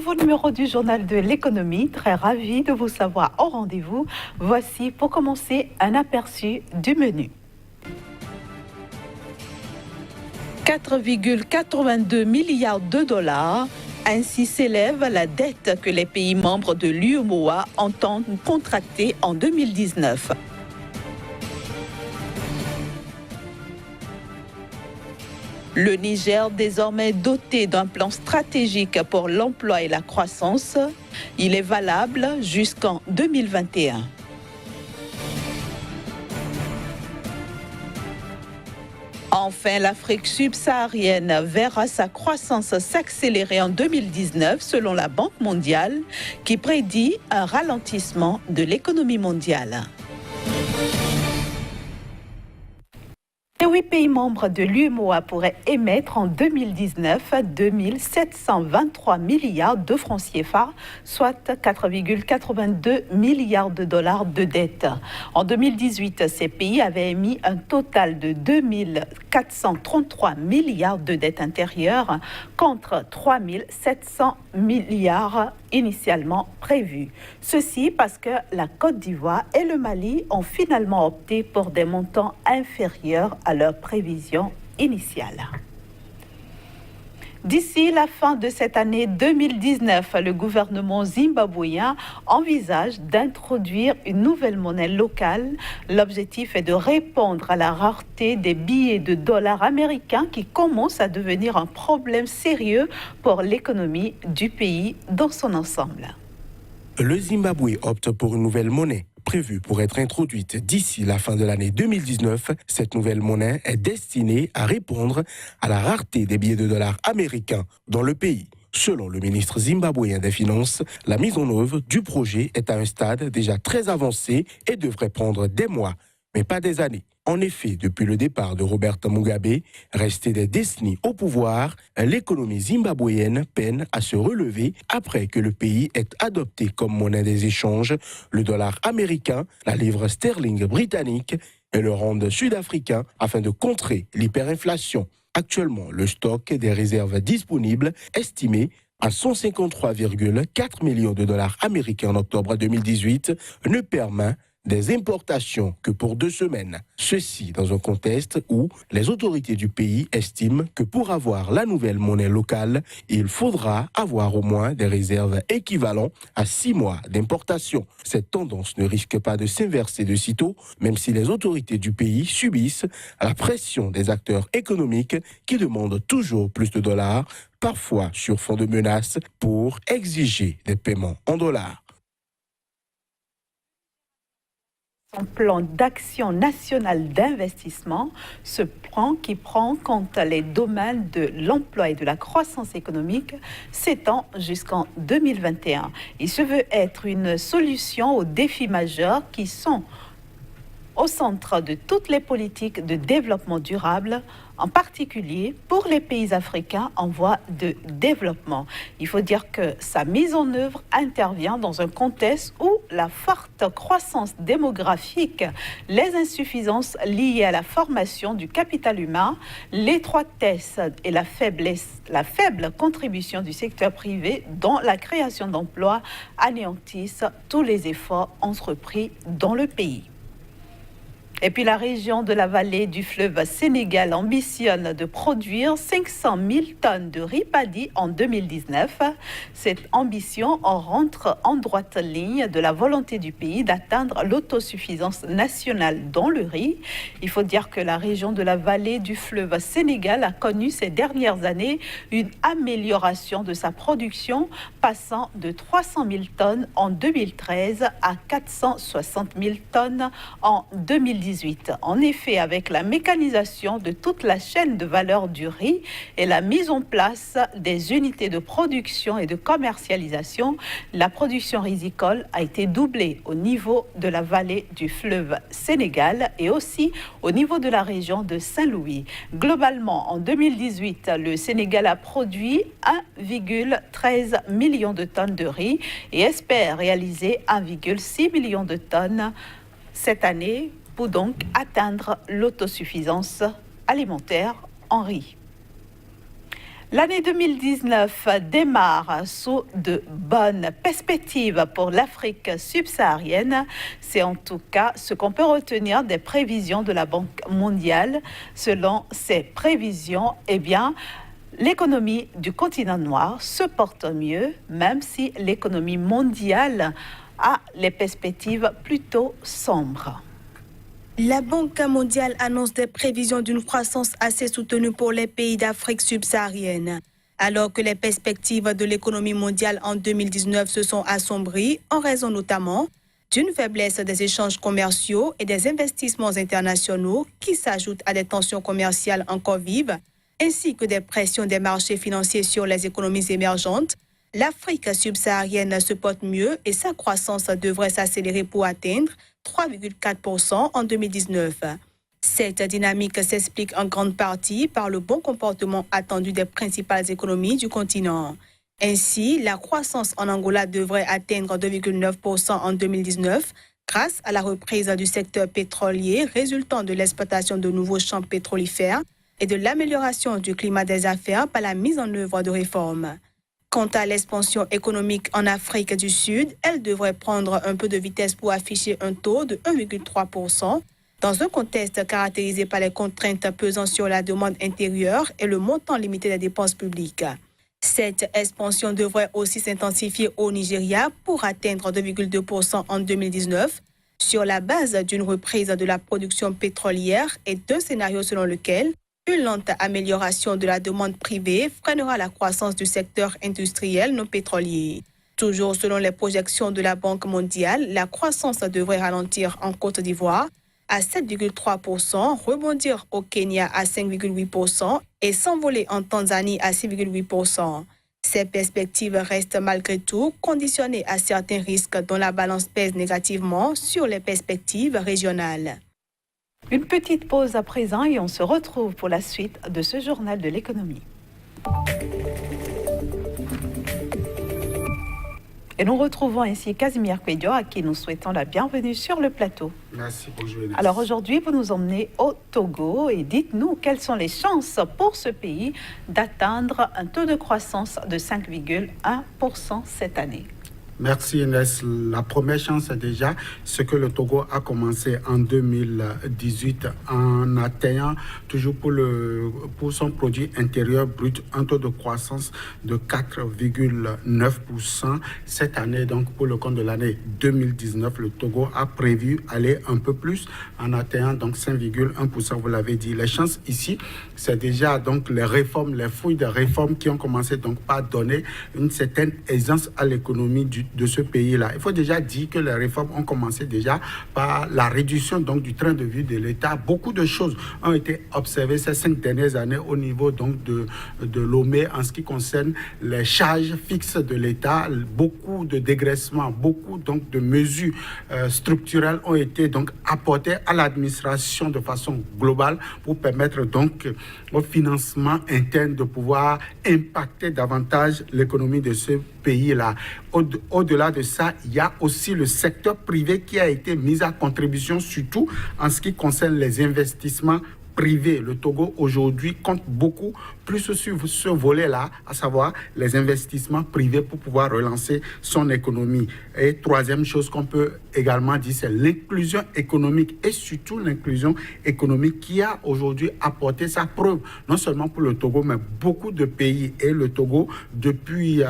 nouveau numéro du Journal de l'économie. Très ravi de vous savoir au rendez-vous. Voici pour commencer un aperçu du menu. 4,82 milliards de dollars. Ainsi s'élève la dette que les pays membres de l'UEMOA entendent contracter en 2019. Le Niger, désormais doté d'un plan stratégique pour l'emploi et la croissance, il est valable jusqu'en 2021. Enfin, l'Afrique subsaharienne verra sa croissance s'accélérer en 2019 selon la Banque mondiale qui prédit un ralentissement de l'économie mondiale. Les 8 pays membres de l'UEMOA pourraient émettre en 2019 2 723 milliards de francs CFA, soit 4,82 milliards de dollars de dette. En 2018, ces pays avaient émis un total de 2 433 milliards de dettes intérieures contre 3 700 milliards initialement prévus. Ceci parce que la Côte d'Ivoire et le Mali ont finalement opté pour des montants inférieurs à leurs prévisions initiales. D'ici la fin de cette année 2019, le gouvernement zimbabwéen envisage d'introduire une nouvelle monnaie locale. L'objectif est de répondre à la rareté des billets de dollars américains qui commence à devenir un problème sérieux pour l'économie du pays dans son ensemble. Le Zimbabwe opte pour une nouvelle monnaie. Prévue pour être introduite d'ici la fin de l'année 2019, cette nouvelle monnaie est destinée à répondre à la rareté des billets de dollars américains dans le pays. Selon le ministre zimbabwéen des Finances, la mise en œuvre du projet est à un stade déjà très avancé et devrait prendre des mois, mais pas des années. En effet, depuis le départ de Robert Mugabe, resté des décennies au pouvoir, l'économie zimbabwéenne peine à se relever après que le pays ait adopté comme monnaie des échanges le dollar américain, la livre sterling britannique et le rand sud-africain afin de contrer l'hyperinflation. Actuellement, le stock des réserves disponibles estimé à 153,4 millions de dollars américains en octobre 2018 ne permet des importations que pour 2 semaines. Ceci dans un contexte où les autorités du pays estiment que pour avoir la nouvelle monnaie locale, il faudra avoir au moins des réserves équivalentes à 6 mois d'importation. Cette tendance ne risque pas de s'inverser de sitôt, même si les autorités du pays subissent la pression des acteurs économiques qui demandent toujours plus de dollars, parfois sur fond de menaces, pour exiger des paiements en dollars. Son plan d'action national d'investissement, ce plan qui prend en compte les domaines de l'emploi et de la croissance économique, s'étend jusqu'en 2021. Il se veut être une solution aux défis majeurs qui sont au centre de toutes les politiques de développement durable, en particulier pour les pays africains en voie de développement. Il faut dire que sa mise en œuvre intervient dans un contexte où la forte croissance démographique, les insuffisances liées à la formation du capital humain, l'étroitesse et la faible contribution du secteur privé dans la création d'emplois anéantissent tous les efforts entrepris dans le pays. Et puis la région de la vallée du fleuve Sénégal ambitionne de produire 500 000 tonnes de riz paddy en 2019. Cette ambition rentre en droite ligne de la volonté du pays d'atteindre l'autosuffisance nationale dans le riz. Il faut dire que la région de la vallée du fleuve Sénégal a connu ces dernières années une amélioration de sa production, passant de 300 000 tonnes en 2013 à 460 000 tonnes en 2018. En effet, avec la mécanisation de toute la chaîne de valeur du riz et la mise en place des unités de production et de commercialisation, la production rizicole a été doublée au niveau de la vallée du fleuve Sénégal et aussi au niveau de la région de Saint-Louis. Globalement, en 2018, le Sénégal a produit 1,13 million de tonnes de riz et espère réaliser 1,6 million de tonnes cette année, pour donc atteindre l'autosuffisance alimentaire en riz. L'année 2019 démarre sous de bonnes perspectives pour l'Afrique subsaharienne. C'est en tout cas ce qu'on peut retenir des prévisions de la Banque mondiale. Selon ces prévisions, l'économie du continent noir se porte mieux, même si l'économie mondiale a les perspectives plutôt sombres. La Banque mondiale annonce des prévisions d'une croissance assez soutenue pour les pays d'Afrique subsaharienne. Alors que les perspectives de l'économie mondiale en 2019 se sont assombries, en raison notamment d'une faiblesse des échanges commerciaux et des investissements internationaux qui s'ajoutent à des tensions commerciales encore vives, ainsi que des pressions des marchés financiers sur les économies émergentes, l'Afrique subsaharienne se porte mieux et sa croissance devrait s'accélérer pour atteindre 3,4% en 2019. Cette dynamique s'explique en grande partie par le bon comportement attendu des principales économies du continent. Ainsi, la croissance en Angola devrait atteindre 2,9% en 2019 grâce à la reprise du secteur pétrolier résultant de l'exploitation de nouveaux champs pétrolifères et de l'amélioration du climat des affaires par la mise en œuvre de réformes. Quant à l'expansion économique en Afrique du Sud, elle devrait prendre un peu de vitesse pour afficher un taux de 1,3% dans un contexte caractérisé par les contraintes pesant sur la demande intérieure et le montant limité des dépenses publiques. Cette expansion devrait aussi s'intensifier au Nigeria pour atteindre 2,2% en 2019 sur la base d'une reprise de la production pétrolière et d'un scénario selon lequel une lente amélioration de la demande privée freinera la croissance du secteur industriel non pétrolier. Toujours selon les projections de la Banque mondiale, la croissance devrait ralentir en Côte d'Ivoire à 7,3%, rebondir au Kenya à 5,8% et s'envoler en Tanzanie à 6,8%. Ces perspectives restent malgré tout conditionnées à certains risques dont la balance pèse négativement sur les perspectives régionales. Une petite pause à présent et on se retrouve pour la suite de ce journal de l'économie. Et nous retrouvons ainsi Casimir Kwedio à qui nous souhaitons la bienvenue sur le plateau. Merci, bonjour. Alors aujourd'hui, vous nous emmenez au Togo et dites-nous quelles sont les chances pour ce pays d'atteindre un taux de croissance de 5,1% cette année. Merci Inès. La première chance déjà, c'est que le Togo a commencé en 2018 en atteignant toujours pour son produit intérieur brut un taux de croissance de 4,9%. Cette année, donc pour le compte de l'année 2019, le Togo a prévu aller un peu plus en atteignant donc 5,1%. Vous l'avez dit. Les chances ici, c'est déjà donc les réformes, les fruits des réformes qui ont commencé donc par donner une certaine aisance à l'économie de ce pays-là. Il faut déjà dire que les réformes ont commencé déjà par la réduction donc du train de vie de l'État. Beaucoup de choses ont été observées ces 5 dernières années au niveau donc de Lomé en ce qui concerne les charges fixes de l'État. Beaucoup de dégraissements, beaucoup donc de mesures structurelles ont été donc apportées à l'administration de façon globale pour permettre donc au financement interne de pouvoir impacter davantage l'économie de ce pays-là. Au-delà de ça, il y a aussi le secteur privé qui a été mis à contribution, surtout en ce qui concerne les investissements privés. Le Togo aujourd'hui compte beaucoup plus sur ce volet-là, à savoir les investissements privés pour pouvoir relancer son économie. Et troisième chose qu'on peut également dire, c'est l'inclusion économique et surtout l'inclusion économique qui a aujourd'hui apporté sa preuve, non seulement pour le Togo, mais beaucoup de pays. Et le Togo, depuis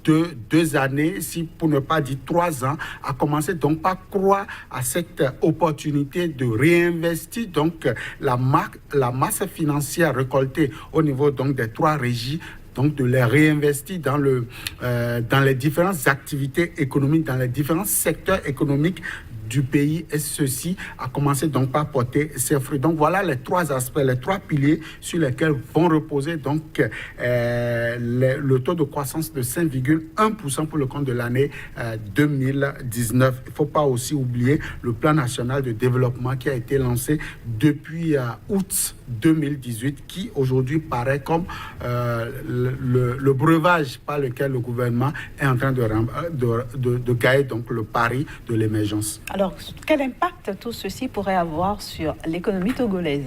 deux années, si pour ne pas dire 3 ans, a commencé donc par croire à cette opportunité de réinvestir donc la masse financière récoltée au niveau donc des 3 régies, donc de les réinvestir dans les différentes activités économiques, dans les différents secteurs économiques du pays, et ceci a commencé donc par porter ses fruits. Donc voilà les 3 aspects, les 3 piliers sur lesquels vont reposer donc le taux de croissance de 5,1% pour le compte de l'année 2019. Il ne faut pas aussi oublier le plan national de développement qui a été lancé depuis août 2018, qui aujourd'hui paraît comme le breuvage par lequel le gouvernement est en train de gagner donc le pari de l'émergence. Alors, Alors, quel impact tout ceci pourrait avoir sur l'économie togolaise?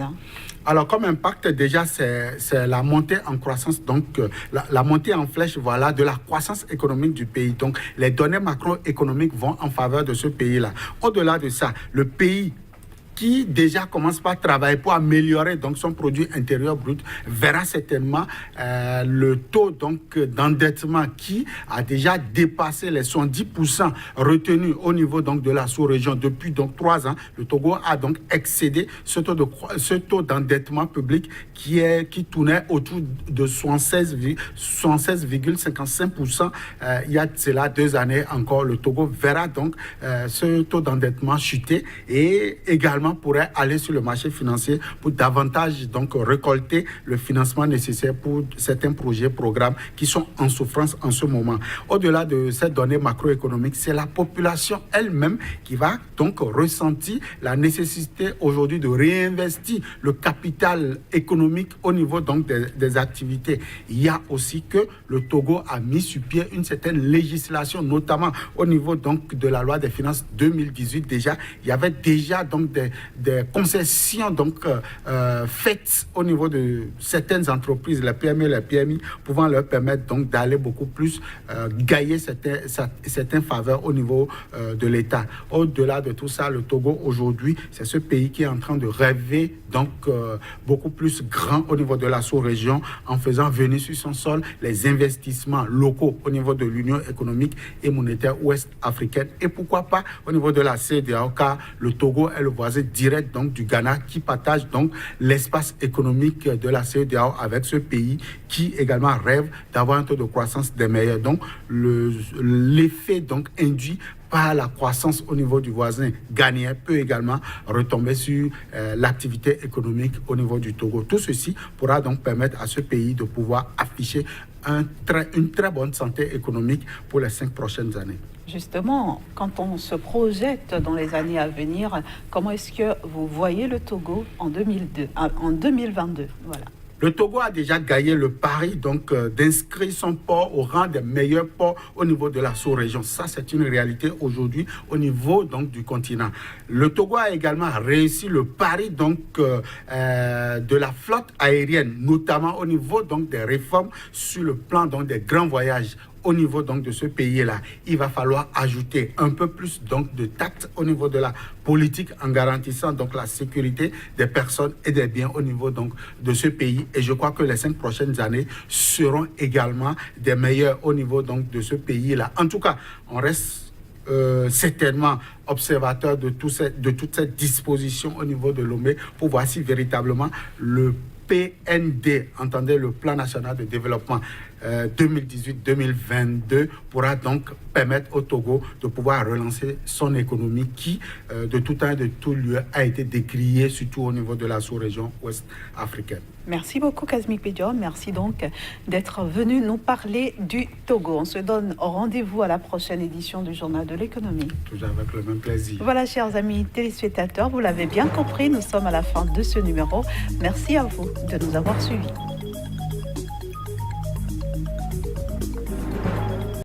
Alors, comme impact, déjà, c'est la montée en croissance, donc la montée en flèche, voilà, de la croissance économique du pays. Donc, les données macroéconomiques vont en faveur de ce pays-là. Au-delà de ça, le pays qui déjà commence par travailler pour améliorer donc son produit intérieur brut, verra certainement le taux donc d'endettement qui a déjà dépassé les 110% retenus au niveau donc de la sous-région depuis donc 3 ans. Le Togo a donc excédé ce taux d'endettement public qui tournait autour de 76,55%. Il y a cela 2 années encore. Le Togo verra donc ce taux d'endettement chuter et également pourrait aller sur le marché financier pour davantage donc récolter le financement nécessaire pour certains projets, programmes qui sont en souffrance en ce moment. Au-delà de ces données macroéconomiques, c'est la population elle-même qui va donc ressentir la nécessité aujourd'hui de réinvestir le capital économique au niveau donc des activités. Il y a aussi que le Togo a mis sur pied une certaine législation, notamment au niveau donc de la loi des finances 2018 déjà. Il y avait déjà donc des concessions donc faites au niveau de certaines entreprises, les PME, les PMI, pouvant leur permettre donc d'aller beaucoup plus gagner certaines faveurs au niveau de l'État. Au-delà de tout ça, le Togo aujourd'hui, c'est ce pays qui est en train de rêver donc beaucoup plus grand au niveau de la sous-région en faisant venir sur son sol les investissements locaux au niveau de l'Union économique et monétaire ouest-africaine et pourquoi pas au niveau de la CEDEAO, car le Togo est le voisin direct donc du Ghana qui partage donc l'espace économique de la CEDEAO avec ce pays qui également rêve d'avoir un taux de croissance des meilleurs. Donc l'effet donc induit par la croissance au niveau du voisin ghanéen peut également retomber sur l'activité économique au niveau du Togo. Tout ceci pourra donc permettre à ce pays de pouvoir afficher une très bonne santé économique pour les 5 prochaines années. Justement, quand on se projette dans les années à venir, comment est-ce que vous voyez le Togo en 2022? Voilà. Le Togo a déjà gagné le pari donc d'inscrire son port au rang des meilleurs ports au niveau de la sous-région. Ça, c'est une réalité aujourd'hui au niveau donc du continent. Le Togo a également réussi le pari donc de la flotte aérienne, notamment au niveau donc des réformes sur le plan donc des grands voyages. Au niveau donc de ce pays-là, il va falloir ajouter un peu plus donc de tact au niveau de la politique en garantissant donc la sécurité des personnes et des biens au niveau donc de ce pays. Et je crois que les 5 prochaines années seront également des meilleures au niveau donc de ce pays-là. En tout cas, on reste certainement observateur de toute cette disposition au niveau de Lomé pour voir si véritablement le PND, entendez le Plan National de Développement 2018-2022, pourra donc permettre au Togo de pouvoir relancer son économie qui, de tout temps et de tout lieu, a été décriée, surtout au niveau de la sous-région ouest africaine. Merci beaucoup, Kazmi Pédion. Merci donc d'être venu nous parler du Togo. On se donne rendez-vous à la prochaine édition du Journal de l'économie. Toujours avec le même plaisir. Voilà, chers amis téléspectateurs, vous l'avez bien compris, nous sommes à la fin de ce numéro. Merci à vous de nous avoir suivis.